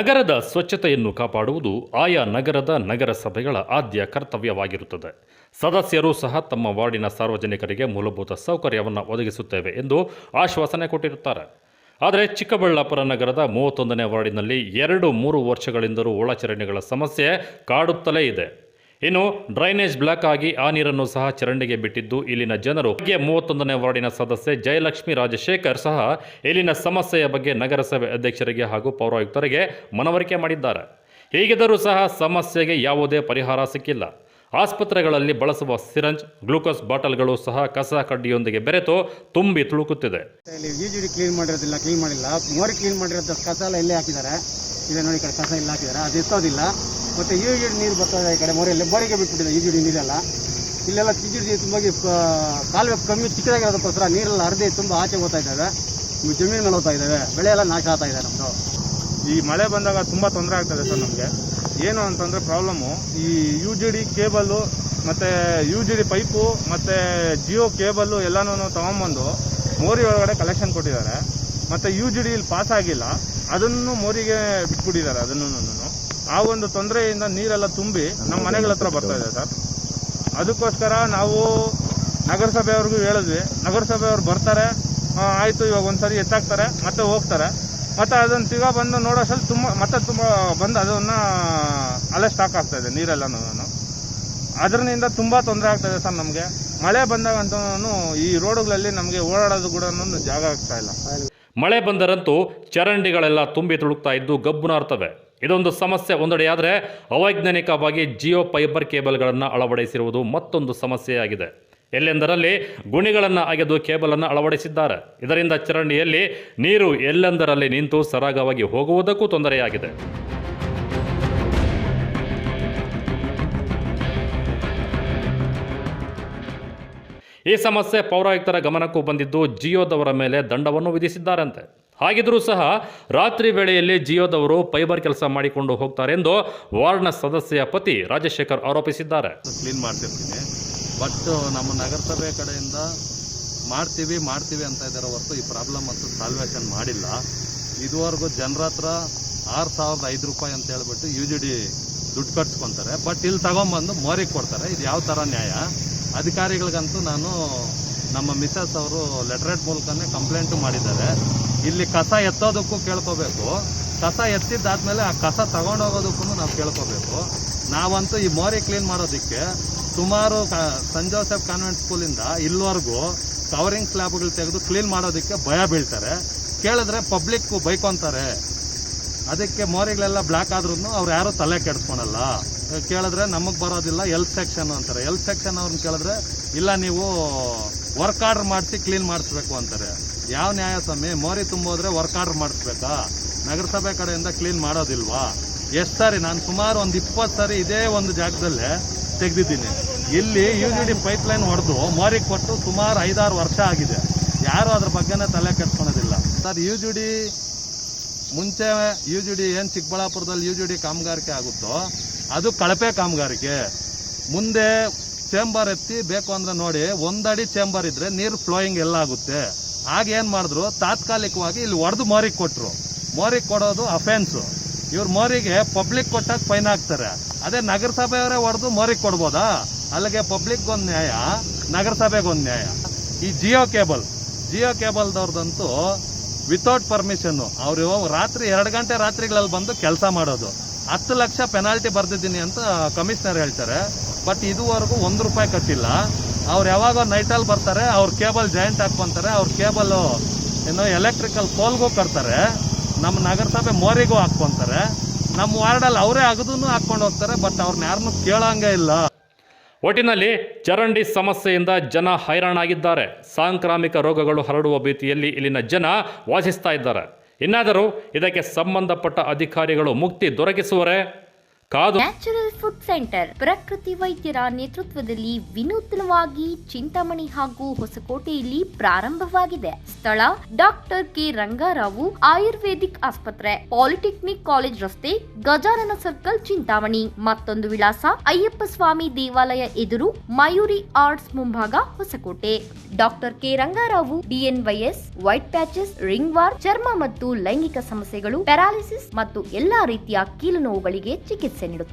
ನಗರದ ಸ್ವಚ್ಛತೆಯನ್ನು ಕಾಪಾಡುವುದು ಆಯಾ ನಗರದ ನಗರಸಭೆಗಳ ಆದ್ಯ ಕರ್ತವ್ಯವಾಗಿರುತ್ತದೆ. ಸದಸ್ಯರು ಸಹ ತಮ್ಮ ವಾರ್ಡಿನ ಸಾರ್ವಜನಿಕರಿಗೆ ಮೂಲಭೂತ ಸೌಕರ್ಯವನ್ನು ಒದಗಿಸುತ್ತೇವೆ ಎಂದು ಆಶ್ವಾಸನೆ ಕೊಟ್ಟಿರುತ್ತಾರೆ. ಆದರೆ ಚಿಕ್ಕಬಳ್ಳಾಪುರ ನಗರದ 31ನೇ ವಾರ್ಡಿನಲ್ಲಿ 2-3 ವರ್ಷಗಳಿಂದಲೂ ಒಳಚರಂಡಿಗಳ ಸಮಸ್ಯೆ ಕಾಡುತ್ತಲೇ ಇದೆ. ಇನ್ನು ಡ್ರೈನೇಜ್ ಬ್ಲಾಕ್ ಆಗಿ ಆ ನೀರನ್ನು ಸಹ ಚರಂಡಿಗೆ ಬಿಟ್ಟಿದ್ದು ಇಲ್ಲಿನ ಜನರು 31ನೇ ವಾರ್ಡಿನ ಸದಸ್ಯೆ ಜಯಲಕ್ಷ್ಮಿ ರಾಜಶೇಖರ್ ಸಹ ಇಲ್ಲಿನ ಸಮಸ್ಯೆಯ ಬಗ್ಗೆ ನಗರಸಭೆ ಅಧ್ಯಕ್ಷರಿಗೆ ಹಾಗೂ ಪೌರಾಯುಕ್ತರಿಗೆ ಮನವರಿಕೆ ಮಾಡಿದ್ದಾರೆ. ಹೀಗಿದ್ದರೂ ಸಹ ಸಮಸ್ಯೆಗೆ ಯಾವುದೇ ಪರಿಹಾರ ಸಿಕ್ಕಿಲ್ಲ. ಆಸ್ಪತ್ರೆಗಳಲ್ಲಿ ಬಳಸುವ ಸಿರಂಜ್, ಗ್ಲೂಕೋಸ್ ಬಾಟಲ್ಗಳು ಸಹ ಕಸ ಕಡ್ಡಿಯೊಂದಿಗೆ ಬೆರೆತು ತುಂಬಿ ತುಳುಕುತ್ತಿದೆ. ಕ್ಲೀನ್ ಮಾಡಿಲ್ಲ. ಮೋರಿ ಕ್ಲೀನ್ ಮಾಡಿರೋದು ಕಸ ಎಲ್ಲ ಇಲ್ಲೇ ಹಾಕಿದ್ದಾರೆ. ಇದೆ ನೋಡಿ, ಕಡೆ ಕಸ ಇಲ್ಲ ಹಾಕಿದ್ದಾರೆ, ಅದು ಎತ್ತೋದಿಲ್ಲ. ಮತ್ತು ಯೂಜಿಡಿ ನೀರು ಬರ್ತದೆ ಈ ಕಡೆ ಬೋರಿಗೆ ಬಿಟ್ಬಿಟ್ಟಿದೆ. ಯೂಜಿಡಿ ನೀರೆಲ್ಲ ಇಲ್ಲೆಲ್ಲ ಯೂಜಿಡಿ ತುಂಬ ಕಾಲುವೆ ಕಮ್ಮಿ ಚಿಕ್ಕದಾಗಿರೋದಕ್ಕೋಸ್ಕರ ನೀರೆಲ್ಲ ಹರಿದು ತುಂಬ ಆಚೆ ಹೋಗ್ತಾ ಇದ್ದಾವೆ, ಜಮೀನು ಮೇಲೆ ಹೋಗ್ತಾ ಇದ್ದಾವೆ, ಬೆಳೆ ಎಲ್ಲ ನಾಶ ಆಗ್ತಾ ಇದೆ. ನಮ್ಮದು ಈ ಮಳೆ ಬಂದಾಗ ತುಂಬ ತೊಂದರೆ ಆಗ್ತದೆ ಸರ್. ನಮಗೆ ಏನು ಅಂತಂದರೆ ಪ್ರಾಬ್ಲಮ್ಮು, ಈ ಯೂಜಿಡಿ ಕೇಬಲ್ಲು ಮತ್ತು ಯೂಜಿಡಿ ಪೈಪು ಮತ್ತು ಜಿಯೋ ಕೇಬಲ್ಲು ಎಲ್ಲನೂ ತೊಗೊಂಬಂದು ಮೋರಿ ಒಳಗಡೆ ಕಲೆಕ್ಷನ್ ಕೊಟ್ಟಿದ್ದಾರೆ. ಮತ್ತು ಯೂಜಿಡಿ ಇಲ್ಲಿ ಪಾಸ್ ಆಗಿಲ್ಲ, ಅದನ್ನು ಮೋರಿಗೆ ಬಿಟ್ಬಿಟ್ಟಿದ್ದಾರೆ. ಅದನ್ನು ಆ ಒಂದು ತೊಂದರೆಯಿಂದ ನೀರೆಲ್ಲ ತುಂಬಿ ನಮ್ಮ ಮನೆಗಳ ಹತ್ರ ಬರ್ತಾ ಇದೆ ಸರ್. ಅದಕ್ಕೋಸ್ಕರ ನಾವು ನಗರಸಭೆಯವ್ರಿಗೂ ಹೇಳಿದ್ವಿ. ನಗರಸಭೆಯವ್ರು ಬರ್ತಾರೆ, ಆಯಿತು ಇವಾಗ ಒಂದ್ಸರಿ ಎತ್ತಾಕ್ತಾರೆ, ಮತ್ತೆ ಹೋಗ್ತಾರೆ. ಮತ್ತು ಅದನ್ನು ತಿರ್ಗಾ ಬಂದು ನೋಡೋಷ್ಟಲ್ಲಿ ತುಂಬ ಬಂದು ಅದನ್ನು ಅಲ್ಲೇ ಸ್ಟಾಕ್ ಆಗ್ತಾ ಇದೆ ನೀರೆಲ್ಲನೂ. ಅದರಿಂದ ತುಂಬ ತೊಂದರೆ ಆಗ್ತಾಯಿದೆ ಸರ್ ನಮಗೆ. ಮಳೆ ಬಂದಾಗಂತೂ ಈ ರೋಡುಗಳಲ್ಲಿ ನಮಗೆ ಓಡಾಡೋದು ಕೂಡ ಜಾಗ ಆಗ್ತಾ ಇಲ್ಲ. ಮಳೆ ಬಂದರಂತೂ ಚರಂಡಿಗಳೆಲ್ಲ ತುಂಬಿ ತುಳುಕ್ತಾ ಇದ್ದು ಗಬ್ಬು ನಾರ್ತವೆ. ಇದೊಂದು ಸಮಸ್ಯೆ ಒಂದೆಡೆಯಾದರೆ, ಅವೈಜ್ಞಾನಿಕವಾಗಿ ಜಿಯೋ ಫೈಬರ್ ಕೇಬಲ್ಗಳನ್ನು ಅಳವಡಿಸಿರುವುದು ಮತ್ತೊಂದು ಸಮಸ್ಯೆಯಾಗಿದೆ. ಎಲ್ಲೆಂದರಲ್ಲಿ ಗುಣಿಗಳನ್ನು ಅಗೆದು ಕೇಬಲನ್ನು ಅಳವಡಿಸಿದ್ದಾರೆ. ಇದರಿಂದ ಚರಂಡಿಯಲ್ಲಿ ನೀರು ಎಲ್ಲೆಂದರಲ್ಲಿ ನಿಂತು ಸರಾಗವಾಗಿ ಹೋಗುವುದಕ್ಕೂ ತೊಂದರೆಯಾಗಿದೆ. ಈ ಸಮಸ್ಯೆ ಪೌರಾಯುಕ್ತರ ಗಮನಕ್ಕೂ ಬಂದಿದ್ದು ಜಿಯೋದವರ ಮೇಲೆ ದಂಡವನ್ನು ವಿಧಿಸಿದ್ದಾರಂತೆ. ಹಾಗಿದ್ರೂ ಸಹ ರಾತ್ರಿ ವೇಳೆಯಲ್ಲಿ ಜಿಯೋದವರು ಫೈಬರ್ ಕೆಲಸ ಮಾಡಿಕೊಂಡು ಹೋಗ್ತಾರೆ ಎಂದು ವಾರ್ಡ್ನ ಸದಸ್ಯೆಯ ಪತಿ ರಾಜಶೇಖರ್ ಆರೋಪಿಸಿದ್ದಾರೆ. ಕ್ಲೀನ್ ಮಾಡ್ತಿರ್ತೀನಿ, ಬಟ್ ನಮ್ಮ ನಗರಸಭೆ ಕಡೆಯಿಂದ ಮಾಡ್ತೀವಿ ಅಂತ ಇದ್ದಾರೆ ಹೊರತು ಈ ಪ್ರಾಬ್ಲಮ್ ಅಂತೂ ಸಾಲ್ವೇಷನ್ ಮಾಡಿಲ್ಲ. ಇದುವರೆಗೂ ಜನರ ಹತ್ರ 6,005 ರೂಪಾಯಿ ಅಂತ ಹೇಳ್ಬಿಟ್ಟು ಯೂಜಿಡಿ ದುಡ್ಡು ಕಟ್ಸ್ಕೊತಾರೆ. ಬಟ್ ಇಲ್ಲಿ ತಗೊಂಬಂದು ಮೋರಿಗೆ ಕೊಡ್ತಾರೆ. ಇದು ಯಾವ ಥರ ನ್ಯಾಯ? ಅಧಿಕಾರಿಗಳಿಗಂತೂ ನಾನು ನಮ್ಮ ಮಿಸಸ್ ಅವರು ಲೆಟರೇಟ್ ಮೂಲಕನೇ ಕಂಪ್ಲೇಂಟು ಮಾಡಿದ್ದಾರೆ. ಇಲ್ಲಿ ಕಸ ಎತ್ತೋದಕ್ಕೂ ಕೇಳ್ಕೋಬೇಕು, ಕಸ ಎತ್ತಿದ್ದಾದ್ಮೇಲೆ ಆ ಕಸ ತಗೊಂಡೋಗೋದಕ್ಕೂ ನಾವು ಕೇಳ್ಕೋಬೇಕು. ನಾವಂತೂ ಈ ಮೋರಿ ಕ್ಲೀನ್ ಮಾಡೋದಕ್ಕೆ ಸುಮಾರು ಸೆಂಟ್ ಜೋಸೆಫ್ ಕಾನ್ವೆಂಟ್ ಸ್ಕೂಲಿಂದ ಇಲ್ಲಿವರೆಗೂ ಕವರಿಂಗ್ ಸ್ಲ್ಯಾಬ್ಗಳು ತೆಗೆದು ಕ್ಲೀನ್ ಮಾಡೋದಕ್ಕೆ ಭಯ ಬೀಳ್ತಾರೆ. ಕೇಳಿದ್ರೆ ಪಬ್ಲಿಕ್ ಬೈಕೊಂತಾರೆ. ಅದಕ್ಕೆ ಮೋರಿಗಳೆಲ್ಲ ಬ್ಲಾಕ್ ಆದ್ರೂ ಅವ್ರು ಯಾರು ತಲೆ ಕೆಡಿಸ್ಕೊಳಲ್ಲ. ಕೇಳಿದ್ರೆ ನಮಗೆ ಬರೋದಿಲ್ಲ, ಹೆಲ್ತ್ ಸೆಕ್ಷನ್ ಅಂತಾರೆ. ಹೆಲ್ತ್ ಸೆಕ್ಷನ್ ಅವ್ರನ್ನ ಕೇಳಿದ್ರೆ ಇಲ್ಲ, ನೀವು ವರ್ಕ್ ಆರ್ಡರ್ ಮಾಡಿಸಿ ಕ್ಲೀನ್ ಮಾಡಿಸ್ಬೇಕು ಅಂತಾರೆ. ಯಾವ ನ್ಯಾಯ ಸ್ವಾಮಿ? ಮೋರಿ ತುಂಬೋದ್ರೆ ವರ್ಕ್ ಆರ್ಡರ್ ಮಾಡಿಸ್ಬೇಕಾ? ನಗರಸಭೆ ಕಡೆಯಿಂದ ಕ್ಲೀನ್ ಮಾಡೋದಿಲ್ವಾ? ಎಷ್ಟು ಸಾರಿ ನಾನು ಸುಮಾರು ಒಂದು 20 ಸಾರಿ ಇದೇ ಒಂದು ಜಾಗದಲ್ಲೇ ತೆಗೆದಿದ್ದೀನಿ. ಇಲ್ಲಿ ಯೂಜಿಡಿ ಪೈಪ್ ಲೈನ್ ಹೊಡೆದು ಮೋರಿಗೆ ಕೊಟ್ಟು ಸುಮಾರು 5-6 ವರ್ಷ ಆಗಿದೆ. ಯಾರು ಅದ್ರ ಬಗ್ಗೆನೇ ತಲೆ ಕೆಡ್ಸ್ಕೊಳೋದಿಲ್ಲ ಸರ್. ಮುಂಚೆ ಯೂಜಿಡಿ ಏನು ಚಿಕ್ಕಬಳ್ಳಾಪುರದಲ್ಲಿ ಯೂಜಿಡಿ ಕಾಮಗಾರಿಕೆ ಆಗುತ್ತೋ ಅದು ಕಳಪೆ ಕಾಮಗಾರಿಕೆ. ಮುಂದೆ ಚೇಂಬರ್ ಎತ್ತಿ ಬೇಕು ಅಂದ್ರೆ ನೋಡಿ, 1 ಅಡಿ ಚೇಂಬರ್ ಇದ್ರೆ ನೀರು ಫ್ಲೋಯಿಂಗ್ ಎಲ್ಲ ಆಗುತ್ತೆ. ಆಗ ಏನ್ ಮಾಡಿದ್ರು, ತಾತ್ಕಾಲಿಕವಾಗಿ ಇಲ್ಲಿ ಹೊಡೆದು ಮೋರಿಗೆ ಕೊಟ್ರು. ಮೋರಿಗೆ ಕೊಡೋದು ಅಫೆನ್ಸು. ಇವ್ರ ಮೋರಿಗೆ ಪಬ್ಲಿಕ್ ಕೊಟ್ಟಾಗ ಫೈನ್ ಹಾಕ್ತಾರೆ. ಅದೇ ನಗರಸಭೆಯವರೇ ಹೊಡೆದು ಮೋರಿಗೆ ಕೊಡ್ಬೋದಾ? ಅಲ್ಲಿಗೆ ಪಬ್ಲಿಕ್ಗೊಂದು ನ್ಯಾಯ, ನಗರಸಭೆಗೊಂದು ನ್ಯಾಯ. ಈ ಜಿಯೋ ಕೇಬಲ್ದವ್ರದಂತೂ ವಿತೌಟ್ ಪರ್ಮಿಷನ್ ಅವರು ರಾತ್ರಿ 2 ಗಂಟೆ ರಾತ್ರಿಗಳಲ್ಲಿ ಬಂದು ಕೆಲಸ ಮಾಡೋದು. 10 ಲಕ್ಷ ಪೆನಾಲ್ಟಿ ಬರ್ದಿದ್ದೀನಿ ಅಂತ ಕಮಿಷನರ್ ಹೇಳ್ತಾರೆ. ಬಟ್ ಇದುವರೆಗೂ 1 ರೂಪಾಯಿ ಕಟ್ಟಿಲ್ಲ. ಅವ್ರು ಯಾವಾಗ ನೈಟಲ್ಲಿ ಬರ್ತಾರೆ, ಅವ್ರ ಕೇಬಲ್ ಜಾಯಿಂಟ್ ಹಾಕೊಂತಾರೆ, ಅವ್ರ ಕೇಬಲ್ ಎಲೆಕ್ಟ್ರಿಕಲ್ ಪೋಲ್ಗೂ ಕಟ್ತಾರೆ, ನಮ್ಮ ನಗರಸಭೆ ಮೋರಿಗೂ ಹಾಕೊಂತಾರೆ. ನಮ್ಮ ವಾರ್ಡಲ್ಲಿ ಅವರೇ ಅಗದೂ ಹಾಕೊಂಡು ಹೋಗ್ತಾರೆ. ಬಟ್ ಅವ್ರನ್ನ ಯಾರನ್ನೂ ಕೇಳಂಗೇ ಇಲ್ಲ. ಒಟ್ಟಿನಲ್ಲಿ ಚರಂಡಿ ಸಮಸ್ಯೆಯಿಂದ ಜನ ಹೈರಾಣಾಗಿದ್ದಾರೆ. ಸಾಂಕ್ರಾಮಿಕ ರೋಗಗಳು ಹರಡುವ ಭೀತಿಯಲ್ಲಿ ಇಲ್ಲಿನ ಜನ ವಾಸಿಸ್ತಾ ಇದ್ದಾರೆ. ಇನ್ನಾದರೂ ಇದಕ್ಕೆ ಸಂಬಂಧಪಟ್ಟ ಅಧಿಕಾರಿಗಳು ಮುಕ್ತಿ ದೊರಕಿಸುವರೆ ಕಾದು. ನ್ಯಾಚುರಲ್ ಫುಡ್ ಸೆಂಟರ್ ಪ್ರಕೃತಿ ವೈದ್ಯರ ನೇತೃತ್ವದಲ್ಲಿ ವಿನೂತನವಾಗಿ ಚಿಂತಾಮಣಿ ಹಾಗೂ ಹೊಸಕೋಟೆಯಲ್ಲಿ ಪ್ರಾರಂಭವಾಗಿದೆ. ಸ್ಥಳ ಡಾಕ್ಟರ್ ಕೆ ರಂಗಾರಾವು ಆಯುರ್ವೇದಿಕ್ ಆಸ್ಪತ್ರೆ, ಪಾಲಿಟೆಕ್ನಿಕ್ ಕಾಲೇಜ್ ರಸ್ತೆ, ಗಜಾನನ ಸರ್ಕಲ್, ಚಿಂತಾಮಣಿ. ಮತ್ತೊಂದು ವಿಳಾಸ ಅಯ್ಯಪ್ಪ ಸ್ವಾಮಿ ದೇವಾಲಯ ಎದುರು, ಮಯೂರಿ ಆರ್ಟ್ಸ್ ಮುಂಭಾಗ, Hosakote. Doctor K Rangarao DNYS, white patches, ringworm, ಚರ್ಮ ಮತ್ತು ಲೈಂಗಿಕ ಸಮಸ್ಯೆಗಳು, ಪ್ಯಾರಾಲಿಸಿಸ್ ಮತ್ತು ಎಲ್ಲಾ ರೀತಿಯ ಕೀಲು ನೋವುಗಳಿಗೆ ಚಿಕಿತ್ಸೆ ನೀಡುತ್ತಾರೆ.